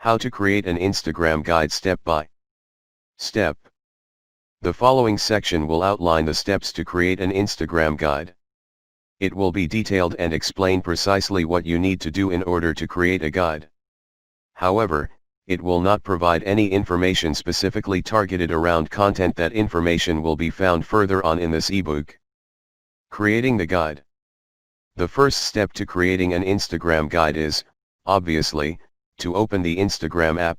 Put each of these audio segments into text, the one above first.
How to create an Instagram guide step by step. The following section will outline the steps to create an Instagram guide. It will be detailed and explain precisely what you need to do in order to create a guide. However, it will not provide any information specifically targeted around content. That information will be found further on in this ebook. Creating the guide. The first step to creating an Instagram guide is, obviously, to open the Instagram app.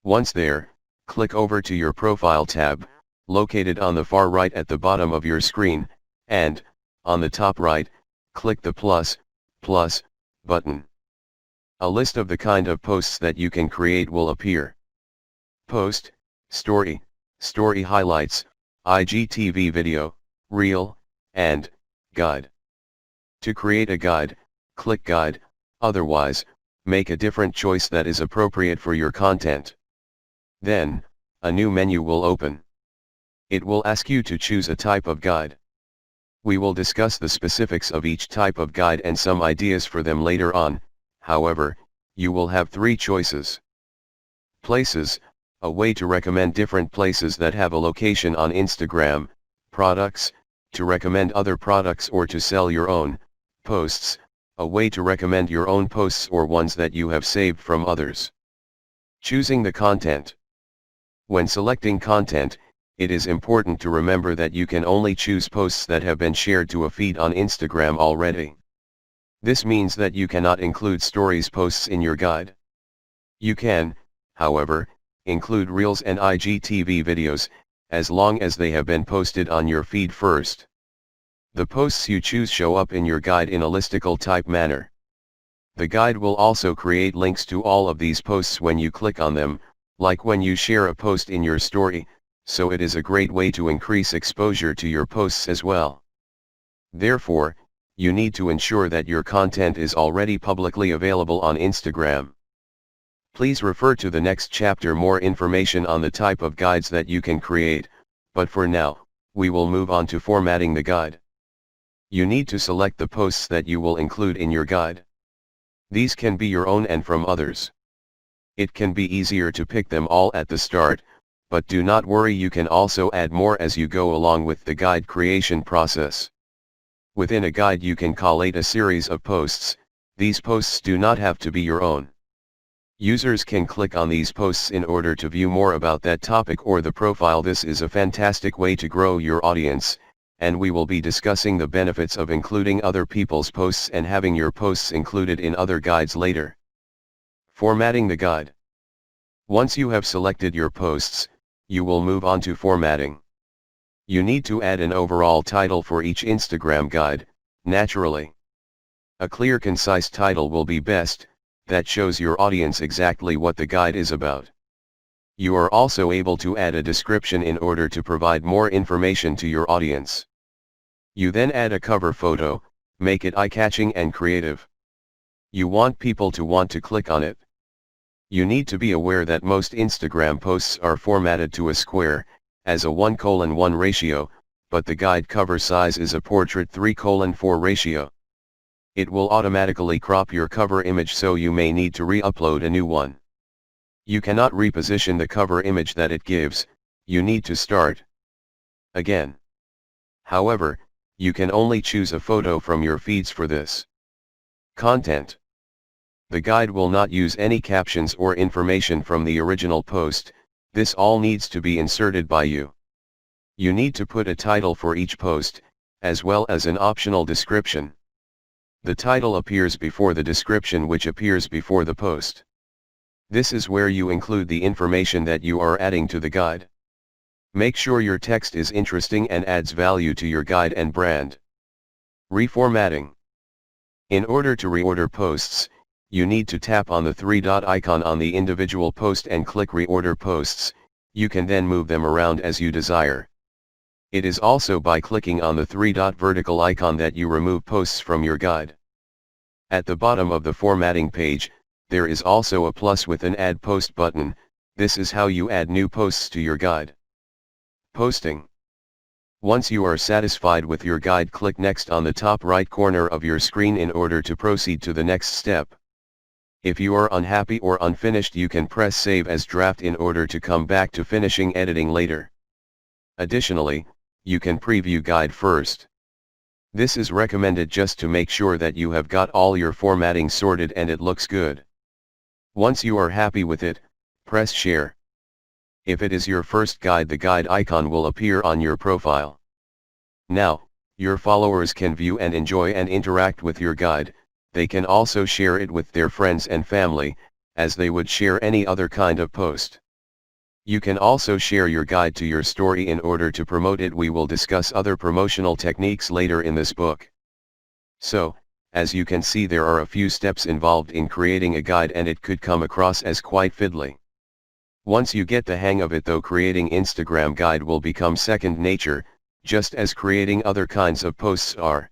Once there, click over to your Profile tab, located on the far right at the bottom of your screen, and, on the top right, click the plus button. A list of the kind of posts that you can create will appear. Post, story, story highlights, IGTV video, reel, and guide. To create a guide, click Guide, otherwise, make a different choice that is appropriate for your content. Then, a new menu will open. It will ask you to choose a type of guide. We will discuss the specifics of each type of guide and some ideas for them later on. However, you will have three choices. Places, a way to recommend different places that have a location on Instagram. Products, to recommend other products or to sell your own. Posts, a way to recommend your own posts or ones that you have saved from others. Choosing the content. When selecting content, it is important to remember that you can only choose posts that have been shared to a feed on Instagram already. This means that you cannot include stories posts in your guide. You can, however, include reels and IGTV videos, as long as they have been posted on your feed first. The posts you choose show up in your guide in a listicle type manner. The guide will also create links to all of these posts when you click on them, like when you share a post in your story, so it is a great way to increase exposure to your posts as well. Therefore, you need to ensure that your content is already publicly available on Instagram. Please refer to the next chapter more information on the type of guides that you can create, but for now, we will move on to formatting the guide. You need to select the posts that you will include in your guide. These can be your own and from others. It can be easier to pick them all at the start, but do not worry, you can also add more as you go along with the guide creation process. Within a guide you can collate a series of posts. These posts do not have to be your own. Users can click on these posts in order to view more about that topic or the profile. This is a fantastic way to grow your audience, and we will be discussing the benefits of including other people's posts and having your posts included in other guides later. Formatting the guide. Once you have selected your posts, you will move on to formatting. You need to add an overall title for each Instagram guide, naturally. A clear, concise title will be best, that shows your audience exactly what the guide is about. You are also able to add a description in order to provide more information to your audience. You then add a cover photo, make it eye-catching and creative. You want people to want to click on it. You need to be aware that most Instagram posts are formatted to a square, as a 1:1 ratio, but the guide cover size is a portrait 3:4 ratio. It will automatically crop your cover image, so you may need to re-upload a new one. You cannot reposition the cover image that it gives, you need to start again. However, you can only choose a photo from your feeds for this. Content. The guide will not use any captions or information from the original post. This all needs to be inserted by you. You need to put a title for each post, as well as an optional description. The title appears before the description, which appears before the post. This is where you include the information that you are adding to the guide. Make sure your text is interesting and adds value to your guide and brand. Reformatting. In order to reorder posts, you need to tap on the three-dot icon on the individual post and click Reorder Posts. You can then move them around as you desire. It is also by clicking on the three-dot vertical icon that you remove posts from your guide. At the bottom of the formatting page, there is also a plus with an Add Post button. This is how you add new posts to your guide. Posting. Once you are satisfied with your guide, click Next on the top right corner of your screen in order to proceed to the next step. If you are unhappy or unfinished, you can press save as draft in order to come back to finishing editing later. Additionally, you can preview guide first. This is recommended just to make sure that you have got all your formatting sorted and it looks good. Once you are happy with it, press share. If it is your first guide, the guide icon will appear on your profile. Now, your followers can view and enjoy and interact with your guide. They can also share it with their friends and family, as they would share any other kind of post. You can also share your guide to your story in order to promote it. We will discuss other promotional techniques later in this book. So, as you can see, there are a few steps involved in creating a guide, and it could come across as quite fiddly. Once you get the hang of it though, creating Instagram guide will become second nature, just as creating other kinds of posts are.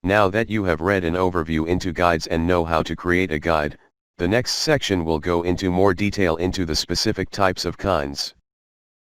Now that you have read an overview into guides and know how to create a guide, the next section will go into more detail into the specific types of kinds.